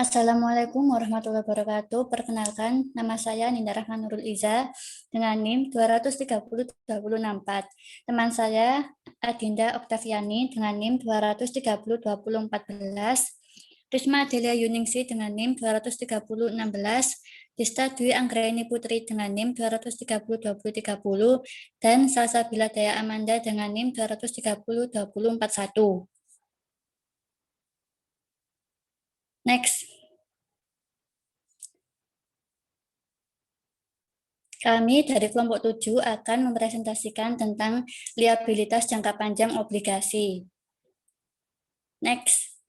Assalamualaikum warahmatullahi wabarakatuh. Perkenalkan, nama saya Ninda Rahman Nurul Iza dengan NIM 2302064. Teman saya Adinda Oktaviani dengan NIM 2302014. Risma Adelia Yuningsi dengan NIM 23016. Dista Dwi Anggraini Putri dengan NIM 2302030 dan Salsabila Daya Amanda dengan NIM 2302041. Next. Kami dari kelompok 7 akan mempresentasikan tentang liabilitas jangka panjang obligasi. Next.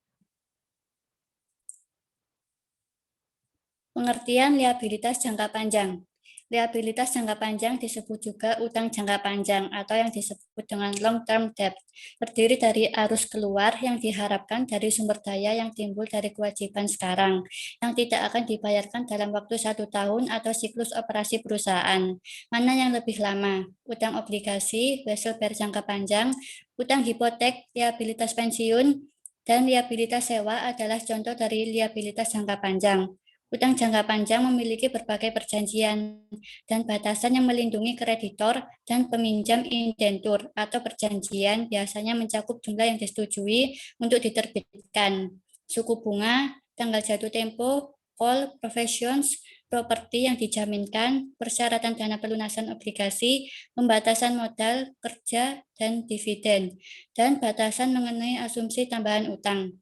Pengertian liabilitas jangka panjang. Liabilitas jangka panjang disebut juga utang jangka panjang atau yang disebut dengan long term debt. Terdiri dari arus keluar yang diharapkan dari sumber daya yang timbul dari kewajiban sekarang, yang tidak akan dibayarkan dalam waktu 1 tahun atau siklus operasi perusahaan. Mana yang lebih lama? Utang obligasi, hasil bayar jangka panjang, utang hipotek, liabilitas pensiun, dan liabilitas sewa adalah contoh dari liabilitas jangka panjang. Utang jangka panjang memiliki berbagai perjanjian dan batasan yang melindungi kreditor dan peminjam indentur atau perjanjian biasanya mencakup jumlah yang disetujui untuk diterbitkan, suku bunga, tanggal jatuh tempo, call, provisions, properti yang dijaminkan, persyaratan dana pelunasan obligasi, pembatasan modal, kerja, dan dividen, dan batasan mengenai asumsi tambahan utang.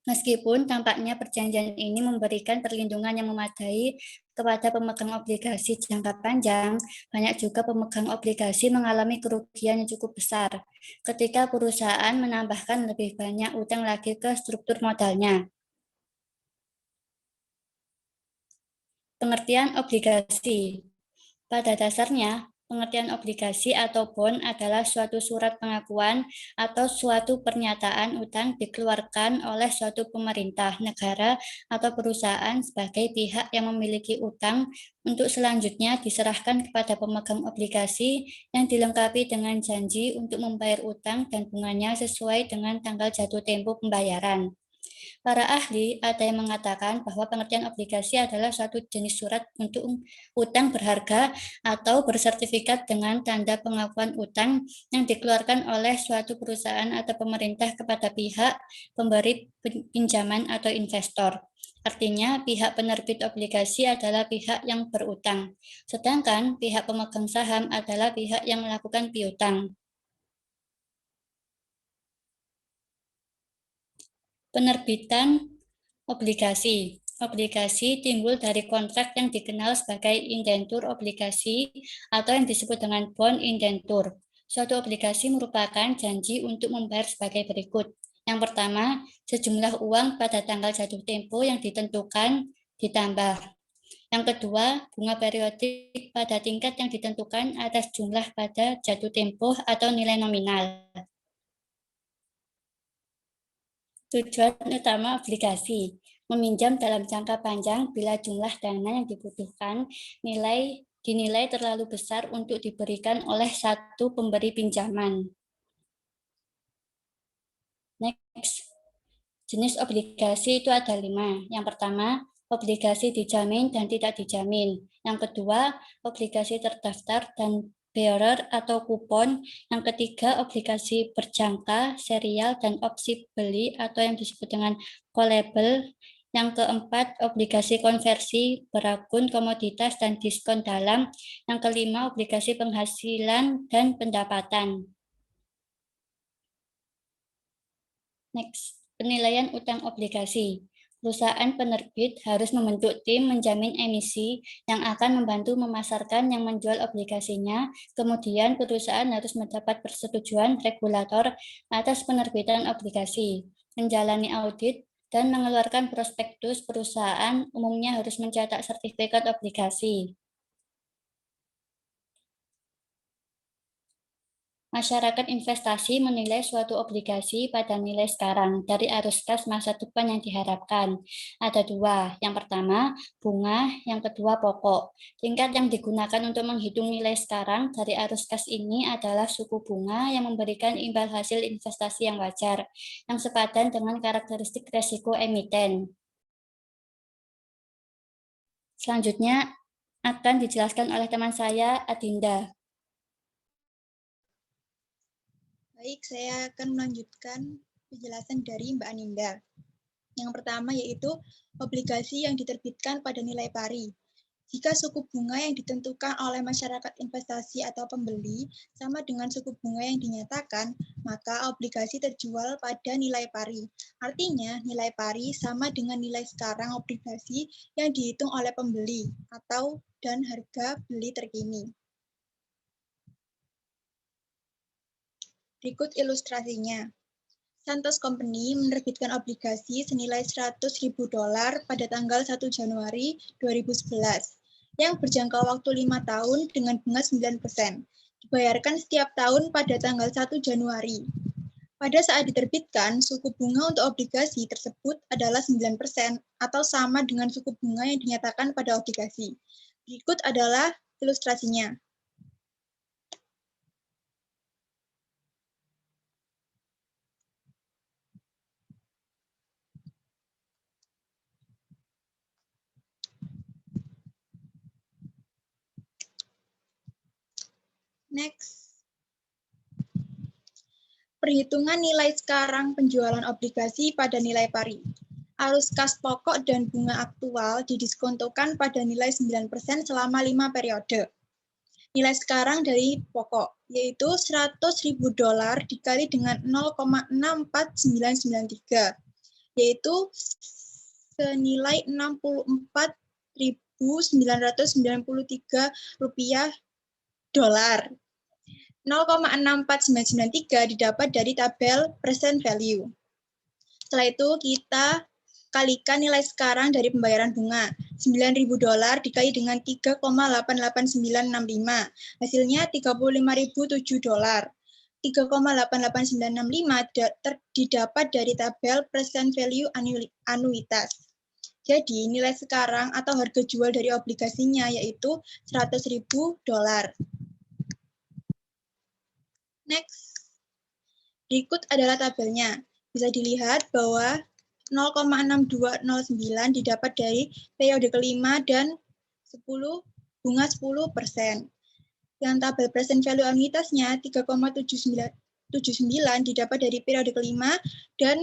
Meskipun tampaknya perjanjian ini memberikan perlindungan yang memadai kepada pemegang obligasi jangka panjang, banyak juga pemegang obligasi mengalami kerugian yang cukup besar ketika perusahaan menambahkan lebih banyak utang lagi ke struktur modalnya. Pengertian obligasi. Pada dasarnya, pengertian obligasi atau bond adalah suatu surat pengakuan atau suatu pernyataan utang dikeluarkan oleh suatu pemerintah, negara, atau perusahaan sebagai pihak yang memiliki utang untuk selanjutnya diserahkan kepada pemegang obligasi yang dilengkapi dengan janji untuk membayar utang dan bunganya sesuai dengan tanggal jatuh tempo pembayaran. Para ahli ada yang mengatakan bahwa pengertian obligasi adalah suatu jenis surat untuk utang berharga atau bersertifikat dengan tanda pengakuan utang yang dikeluarkan oleh suatu perusahaan atau pemerintah kepada pihak pemberi pinjaman atau investor. Artinya, pihak penerbit obligasi adalah pihak yang berutang, sedangkan pihak pemegang saham adalah pihak yang melakukan piutang. Penerbitan obligasi. Obligasi timbul dari kontrak yang dikenal sebagai indentur obligasi atau yang disebut dengan bond indentur. Suatu obligasi merupakan janji untuk membayar sebagai berikut. Yang pertama, sejumlah uang pada tanggal jatuh tempo yang ditentukan ditambah. Yang kedua, bunga periodik pada tingkat yang ditentukan atas jumlah pada jatuh tempo atau nilai nominal. Tujuan utama obligasi, meminjam dalam jangka panjang bila jumlah dana yang dibutuhkan dinilai terlalu besar untuk diberikan oleh satu pemberi pinjaman. Next, jenis obligasi itu ada 5. Yang pertama, obligasi dijamin dan tidak dijamin. Yang kedua, obligasi terdaftar dan bearer atau kupon. Yang ketiga, obligasi berjangka, serial, dan opsi beli atau yang disebut dengan callable. Yang keempat, obligasi konversi, berakun, komoditas, dan diskon dalam. Yang kelima, obligasi penghasilan dan pendapatan. Next, penilaian utang obligasi. Perusahaan penerbit harus membentuk tim menjamin emisi yang akan membantu memasarkan yang menjual obligasinya. Kemudian perusahaan harus mendapat persetujuan regulator atas penerbitan obligasi, menjalani audit, dan mengeluarkan prospektus. Perusahaan umumnya harus mencetak sertifikat obligasi. Masyarakat investasi menilai suatu obligasi pada nilai sekarang dari arus kas masa depan yang diharapkan. Ada 2. Yang pertama, bunga. Yang kedua, pokok. Tingkat yang digunakan untuk menghitung nilai sekarang dari arus kas ini adalah suku bunga yang memberikan imbal hasil investasi yang wajar, yang sepadan dengan karakteristik resiko emiten. Selanjutnya akan dijelaskan oleh teman saya, Adinda. Baik, saya akan melanjutkan penjelasan dari Mbak Aninda. Yang pertama yaitu obligasi yang diterbitkan pada nilai pari. Jika suku bunga yang ditentukan oleh masyarakat investasi atau pembeli sama dengan suku bunga yang dinyatakan, maka obligasi terjual pada nilai pari. Artinya, nilai pari sama dengan nilai sekarang obligasi yang dihitung oleh pembeli atau dan harga beli terkini. Berikut ilustrasinya. Santos Company menerbitkan obligasi senilai $100.000 pada tanggal 1 Januari 2011 yang berjangka waktu 5 tahun dengan bunga 9%, dibayarkan setiap tahun pada tanggal 1 Januari. Pada saat diterbitkan, suku bunga untuk obligasi tersebut adalah 9% atau sama dengan suku bunga yang dinyatakan pada obligasi. Berikut adalah ilustrasinya. Next. Perhitungan nilai sekarang penjualan obligasi pada nilai pari. Arus kas pokok dan bunga aktual didiskontokan pada nilai 9% selama 5 periode. Nilai sekarang dari pokok, yaitu $100.000 dikali dengan 0,64993, yaitu senilai $64.993 dolar. 0,64993 didapat dari tabel present value. Setelah itu kita kalikan nilai sekarang dari pembayaran bunga. $9.000 dikali dengan 3,88965. Hasilnya $35.007. 3,88965 didapat dari tabel present value anuitas. Jadi nilai sekarang atau harga jual dari obligasinya yaitu $100.000. Next. Berikut adalah tabelnya. Bisa dilihat bahwa 0,6209 didapat dari periode kelima dan 10 bunga 10%. Yang tabel present value anuitasnya 3,79 didapat dari periode kelima dan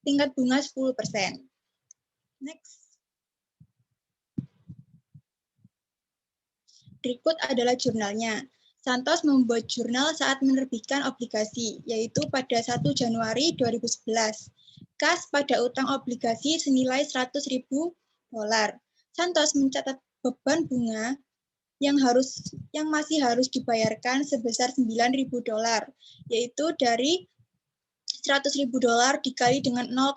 tingkat bunga 10%. Next. Berikut adalah jurnalnya. Santos membuat jurnal saat menerbitkan obligasi, yaitu pada 1 Januari 2011. Kas pada utang obligasi senilai $100.000. Santos mencatat beban bunga yang masih harus dibayarkan sebesar $9.000, yaitu dari $100.000 dikali dengan 0,09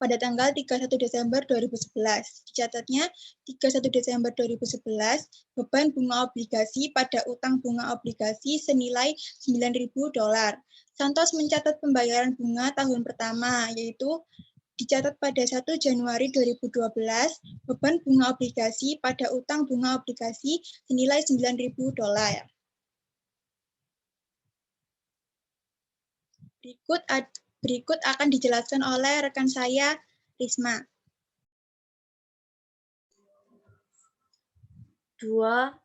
pada tanggal 31 Desember 2011. Dicatatnya 31 Desember 2011, beban bunga obligasi pada utang bunga obligasi senilai $9.000. Santos mencatat pembayaran bunga tahun pertama, yaitu dicatat pada 1 Januari 2012, beban bunga obligasi pada utang bunga obligasi senilai $9.000. Berikut akan dijelaskan oleh rekan saya, Risma. 2.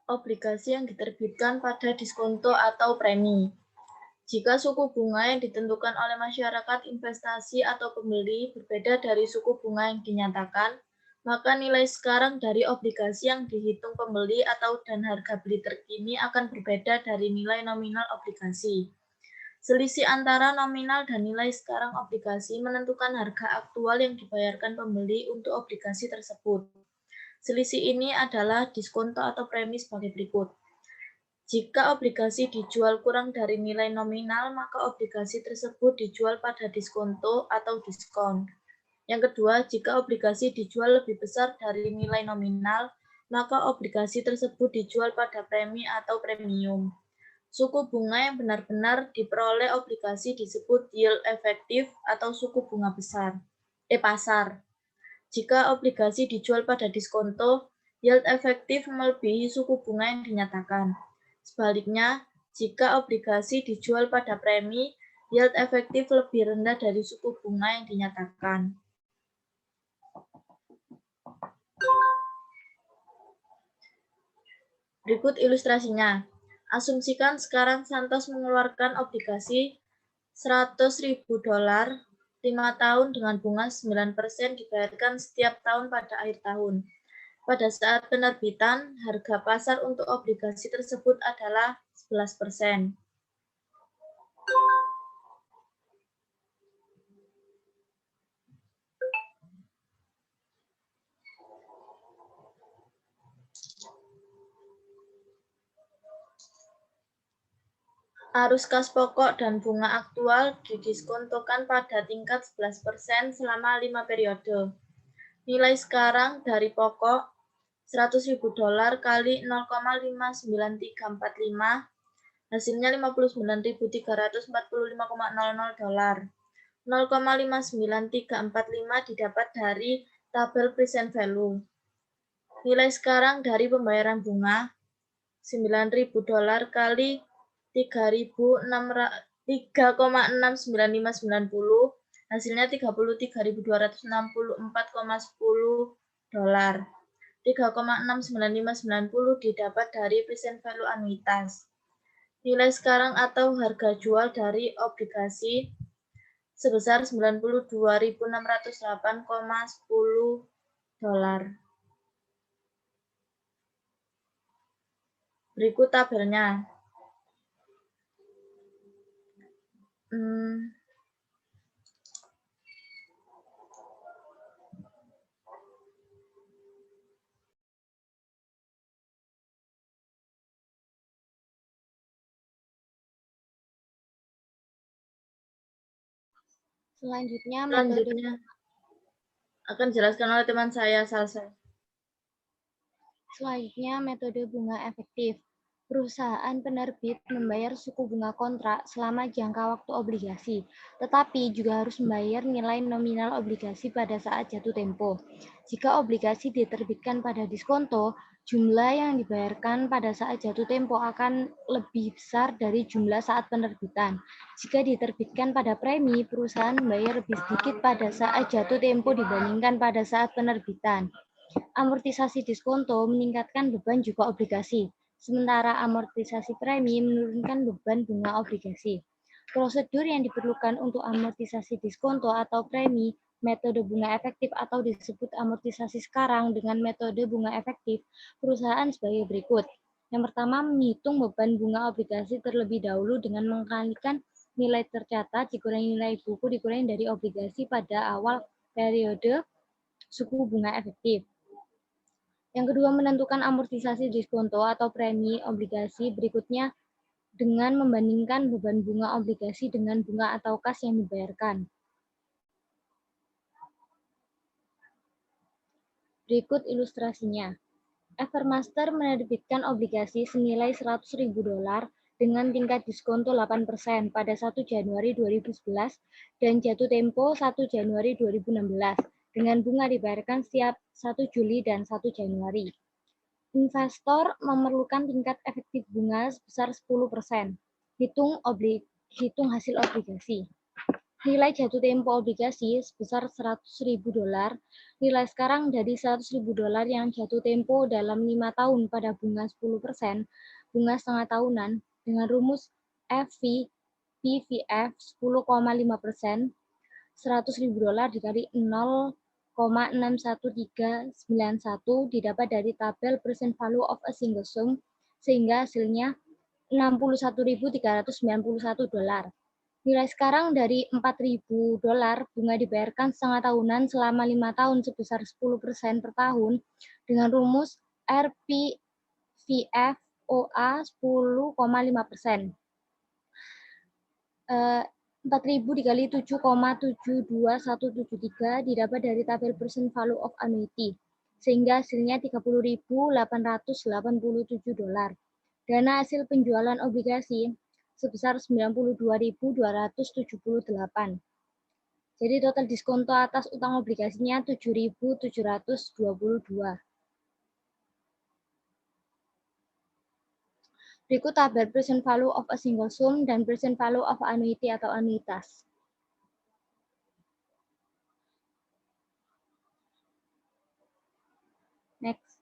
Obligasi yang diterbitkan pada diskonto atau premi. Jika suku bunga yang ditentukan oleh masyarakat investasi atau pembeli berbeda dari suku bunga yang dinyatakan, maka nilai sekarang dari obligasi yang dihitung pembeli atau dan harga beli terkini akan berbeda dari nilai nominal obligasi. Selisih antara nominal dan nilai sekarang obligasi menentukan harga aktual yang dibayarkan pembeli untuk obligasi tersebut. Selisih ini adalah diskonto atau premi sebagai berikut. Jika obligasi dijual kurang dari nilai nominal, maka obligasi tersebut dijual pada diskonto atau diskon. Yang kedua, jika obligasi dijual lebih besar dari nilai nominal, maka obligasi tersebut dijual pada premi atau premium. Suku bunga yang benar-benar diperoleh obligasi disebut yield efektif atau suku bunga pasar. Jika obligasi dijual pada diskonto, yield efektif melebihi suku bunga yang dinyatakan. Sebaliknya, jika obligasi dijual pada premi, yield efektif lebih rendah dari suku bunga yang dinyatakan. Berikut ilustrasinya. Asumsikan sekarang Santos mengeluarkan obligasi $100.000 5 tahun dengan bunga 9% dibayarkan setiap tahun pada akhir tahun. Pada saat penerbitan, harga pasar untuk obligasi tersebut adalah 11%. Arus kas pokok dan bunga aktual didiskontokan pada tingkat 11% selama 5 periode. Nilai sekarang dari pokok $100.000 kali 0,59345 hasilnya $59.345,00. 0,59345 didapat dari tabel present value. Nilai sekarang dari pembayaran bunga $9.000 kali 3,69590 hasilnya $33.264,10. 3,69590 didapat dari present value anuitas. Nilai sekarang atau harga jual dari obligasi sebesar $92.608,10. Berikut tabelnya. Selanjutnya akan dijelaskan oleh teman saya, Salsa. Selanjutnya, metode bunga efektif. Perusahaan penerbit membayar suku bunga kontrak selama jangka waktu obligasi, tetapi juga harus membayar nilai nominal obligasi pada saat jatuh tempo. Jika obligasi diterbitkan pada diskonto, jumlah yang dibayarkan pada saat jatuh tempo akan lebih besar dari jumlah saat penerbitan. Jika diterbitkan pada premi, perusahaan membayar lebih sedikit pada saat jatuh tempo dibandingkan pada saat penerbitan. Amortisasi diskonto meningkatkan beban juga obligasi, sementara amortisasi premi menurunkan beban bunga obligasi. Prosedur yang diperlukan untuk amortisasi diskonto atau premi, metode bunga efektif atau disebut amortisasi sekarang dengan metode bunga efektif, perusahaan sebagai berikut. Yang pertama, menghitung beban bunga obligasi terlebih dahulu dengan mengkalikan nilai tercatat dikurangi nilai buku dikurangi dari obligasi pada awal periode suku bunga efektif. Yang kedua, menentukan amortisasi diskonto atau premi obligasi berikutnya dengan membandingkan beban bunga obligasi dengan bunga atau kas yang dibayarkan. Berikut ilustrasinya. Evermaster menerbitkan obligasi senilai $100.000 dengan tingkat diskonto 8% pada 1 Januari 2011 dan jatuh tempo 1 Januari 2016 dengan bunga dibayarkan setiap 1 Juli dan 1 Januari. Investor memerlukan tingkat efektif bunga sebesar 10%. Hitung hasil obligasi. Nilai jatuh tempo obligasi sebesar $100.000. Nilai sekarang dari $100.000 yang jatuh tempo dalam 5 tahun pada bunga 10%, bunga setengah tahunan, dengan rumus FV PVF 10,5%, $100.000 dikali 0,61391 didapat dari tabel present value of a single sum, sehingga hasilnya $61.391. Nilai sekarang dari $4.000, bunga dibayarkan setengah tahunan selama 5 tahun sebesar 10% per tahun dengan rumus RPVF OA 10,5%. 4.000 dikali 7,72173 didapat dari tabel present value of annuity, sehingga hasilnya $30.887. Dana hasil penjualan obligasi sebesar $92.278. Jadi total diskonto atas utang obligasinya $7.722. Berikut tabel present value of a single sum dan present value of annuity atau anuitas. Next.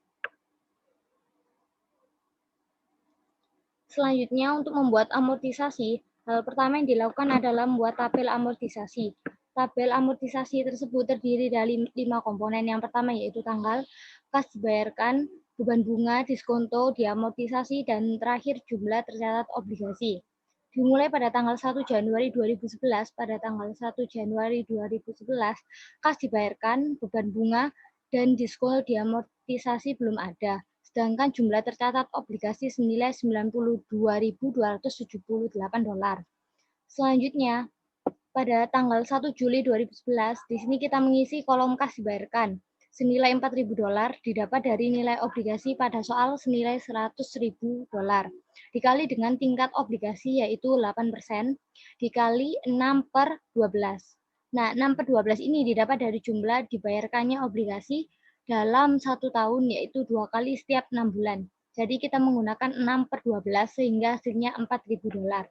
Selanjutnya, untuk membuat amortisasi, hal pertama yang dilakukan adalah membuat tabel amortisasi. Tabel amortisasi tersebut terdiri dari 5 komponen. Yang pertama yaitu tanggal, kas dibayarkan, beban bunga, diskonto, diamortisasi, dan terakhir jumlah tercatat obligasi. Dimulai pada tanggal 1 Januari 2011, pada tanggal 1 Januari 2011, kas dibayarkan, beban bunga, dan diskon diamortisasi belum ada. Sedangkan jumlah tercatat obligasi senilai $92.278. Selanjutnya, pada tanggal 1 Juli 2011, di sini kita mengisi kolom kas dibayarkan. Senilai $4.000 didapat dari nilai obligasi pada soal senilai $100.000 dikali dengan tingkat obligasi yaitu 8% dikali 6/12. Nah, 6/12 ini didapat dari jumlah dibayarkannya obligasi dalam 1 tahun yaitu 2 kali setiap 6 bulan. Jadi kita menggunakan 6/12 sehingga hasilnya $4.000.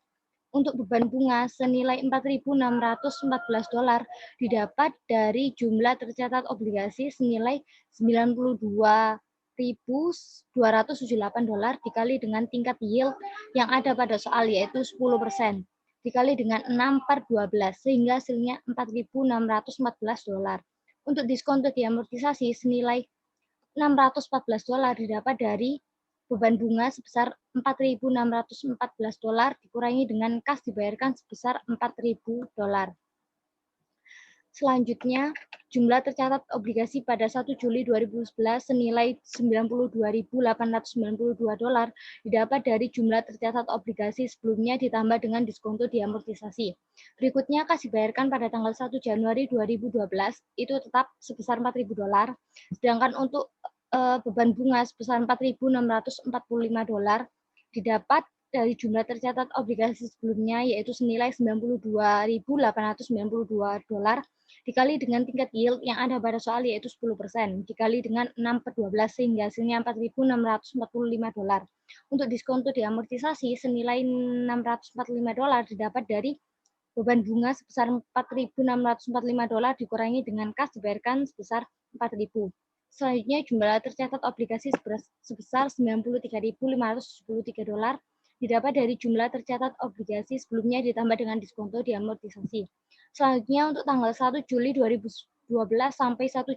Untuk beban bunga senilai $4.614 didapat dari jumlah tercatat obligasi senilai $92.278 dikali dengan tingkat yield yang ada pada soal yaitu 10% dikali dengan 6/12 sehingga hasilnya $4.614. Untuk diskon diamortisasi senilai $614 didapat dari beban bunga sebesar $4.614 dikurangi dengan kas dibayarkan sebesar $4.000. Selanjutnya, jumlah tercatat obligasi pada 1 Juli 2011 senilai $92.892 didapat dari jumlah tercatat obligasi sebelumnya ditambah dengan diskonto diamortisasi. Berikutnya, kas dibayarkan pada tanggal 1 Januari 2012 itu tetap sebesar $4.000, sedangkan untuk beban bunga sebesar $4.645 didapat dari jumlah tercatat obligasi sebelumnya yaitu senilai $92.892 dikali dengan tingkat yield yang ada pada soal yaitu 10% dikali dengan 6/12 sehingga hasilnya $4.645. Untuk diskonto diamortisasi senilai $645 didapat dari beban bunga sebesar $4.645 dikurangi dengan kas dibayarkan sebesar $4.000. Selanjutnya, jumlah tercatat obligasi sebesar $93.573 didapat dari jumlah tercatat obligasi sebelumnya ditambah dengan diskonto diamortisasi. Selanjutnya, untuk tanggal 1 Juli 2012 sampai 1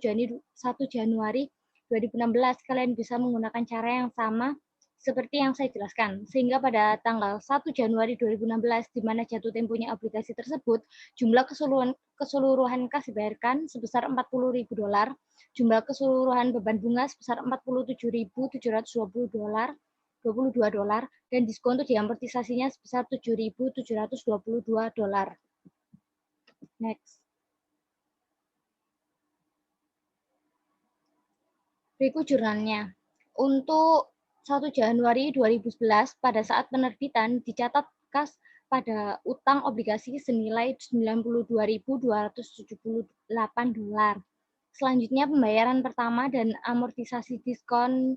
Januari 2016, kalian bisa menggunakan cara yang sama seperti yang saya jelaskan. Sehingga pada tanggal 1 Januari 2016, di mana jatuh temponya obligasi tersebut, jumlah keseluruhan kas dibayarkan sebesar $40.000, jumlah keseluruhan beban bunga sebesar $47.722, dan diskonto diamortisasinya sebesar $7.722. Next. Berikut jurnalnya. Untuk 1 Januari 2011, pada saat penerbitan dicatat kas pada utang obligasi senilai $92.278. Selanjutnya, pembayaran pertama dan amortisasi diskon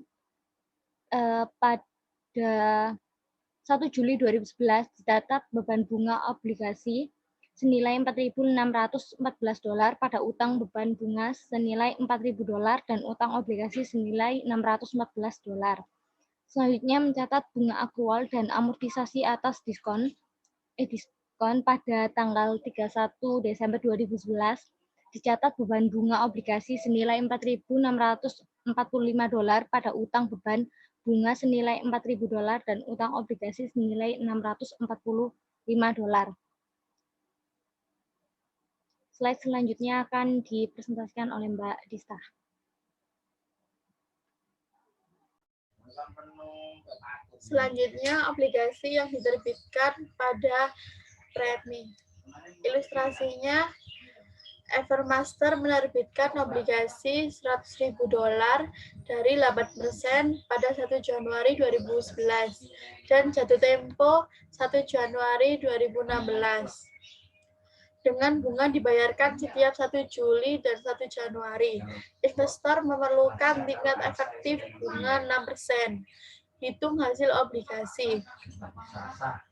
pada 1 Juli 2011 dicatat beban bunga obligasi senilai $4.614 pada utang beban bunga senilai $4.000 dan utang obligasi senilai $614. Selanjutnya mencatat bunga akrual dan amortisasi atas diskon pada tanggal 31 Desember 2011 dicatat beban bunga obligasi senilai $4.645 pada utang beban bunga senilai $4.000 dan utang obligasi senilai $645. Slide selanjutnya akan dipresentasikan oleh Mbak Dista. Selanjutnya, obligasi yang diterbitkan pada premi. Ilustrasinya, Evermaster menerbitkan obligasi $100.000 dari 8% pada 1 Januari 2011 dan jatuh tempo 1 Januari 2016. Dengan bunga dibayarkan setiap 1 Juli dan 1 Januari. Investor memerlukan tingkat efektif bunga 6%. Hitung hasil obligasi.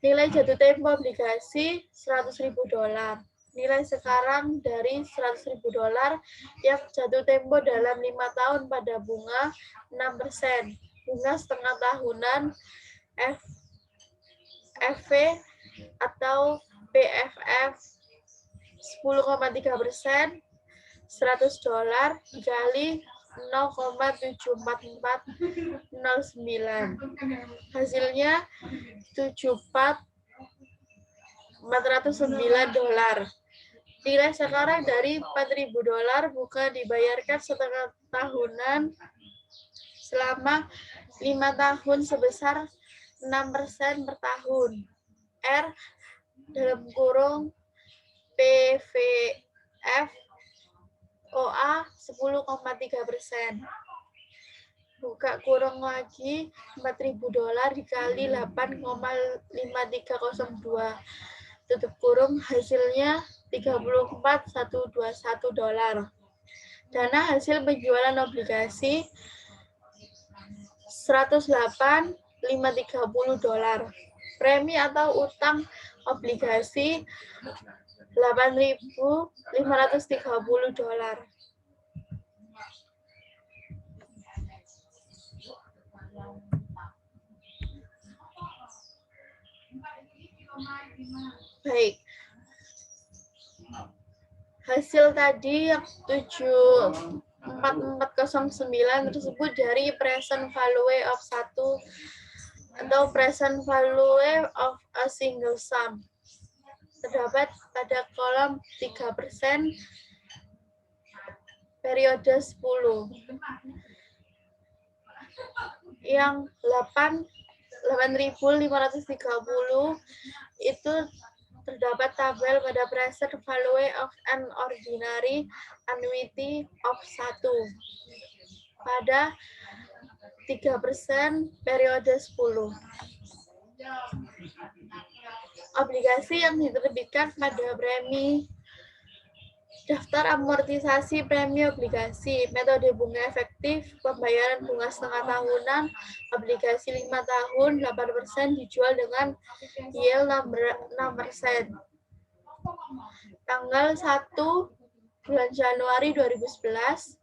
Nilai jatuh tempo obligasi $100.000. Nilai sekarang dari $100.000 yang jatuh tempo dalam 5 tahun pada bunga 6%. Bunga setengah tahunan FV atau PFF 10,3%, $100 dikali 0,74409. Hasilnya $74.409. Nilai sekarang dari $4.000 bukan dibayarkan setengah tahunan selama 5 tahun sebesar 6% per tahun. R dalam kurung PVF OA 10,3%. Buka kurung lagi, $4.000 dikali 8,5302. Tutup kurung, hasilnya $34.121. Dana hasil penjualan obligasi $108.530. Premi atau utang obligasi $8.530. Baik. Hasil tadi yang 74409 tersebut dari present value of satu atau present value of a single sum. Terdapat pada kolom 3% periode 10. Yang 8.530 itu terdapat tabel pada present value of an ordinary annuity of 1 pada 3% periode 10. Obligasi yang diterbitkan pada premi. Daftar amortisasi premi obligasi, metode bunga efektif, pembayaran bunga setengah tahunan, obligasi 5 tahun, 8% dijual dengan yield 6%. Tanggal 1 bulan Januari 2011,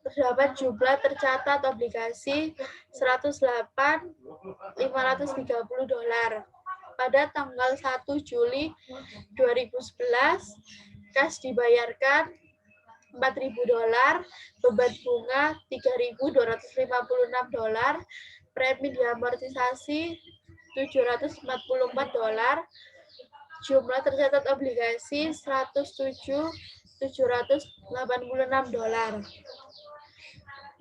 terdapat jumlah tercatat obligasi $108.530. Pada tanggal 1 Juli 2011, kas dibayarkan $4.000, beban bunga $3.256, premi diamortisasi $744, jumlah tercatat obligasi $107.786.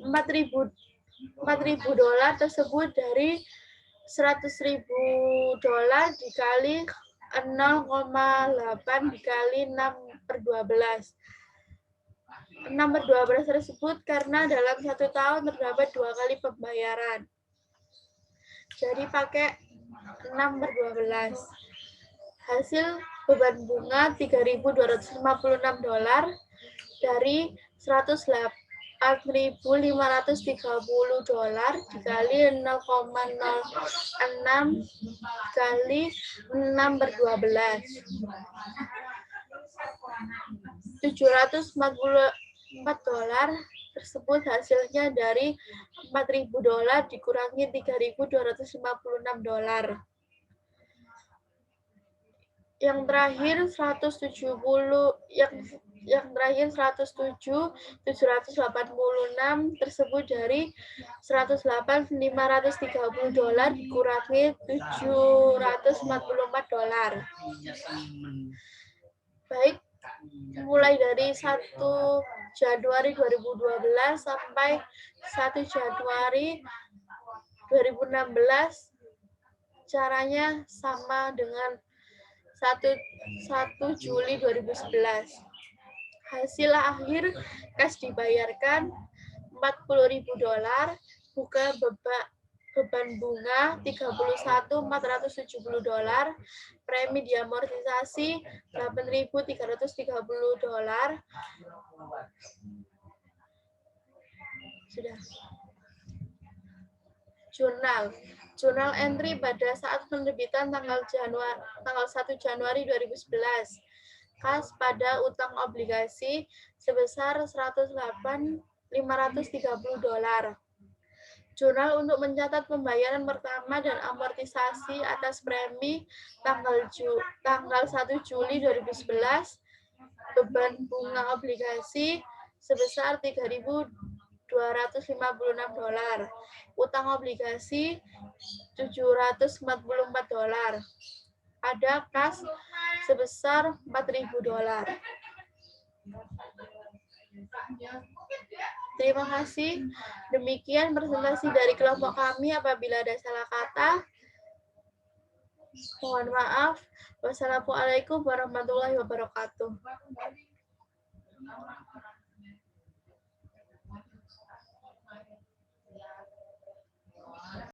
$4.000 tersebut dari $100.000 dikali 0,8 dikali 6/12. 6/12 tersebut karena dalam 1 tahun terdapat 2 kali pembayaran. Jadi pakai 6/12. Hasil beban bunga $3.256 dari $108.530 dikali 0,06 kali 6/12. $744 tersebut hasilnya dari $4.000 dikurangi $3.256. Yang terakhir 107.786 tersebut dari $108.530 dikurangi $744. Baik, mulai dari 1 Januari 2012 sampai 1 Januari 2016 caranya sama dengan 1 Juli 2011. Hasil akhir kas dibayarkan $40.000, buka beban bunga $31.470, premi diamortisasi $8.330. Sudah. Jurnal entry pada saat penerbitan tanggal 1 Januari 2011. Kas pada utang obligasi sebesar $108.530. Jurnal untuk mencatat pembayaran pertama dan amortisasi atas premi tanggal 1 Juli 2011, beban bunga obligasi sebesar $3.256, utang obligasi $744, ada kas sebesar $4.000. Terima kasih. Demikian presentasi dari kelompok kami. Apabila ada salah kata, mohon maaf. Wassalamualaikum warahmatullahi wabarakatuh.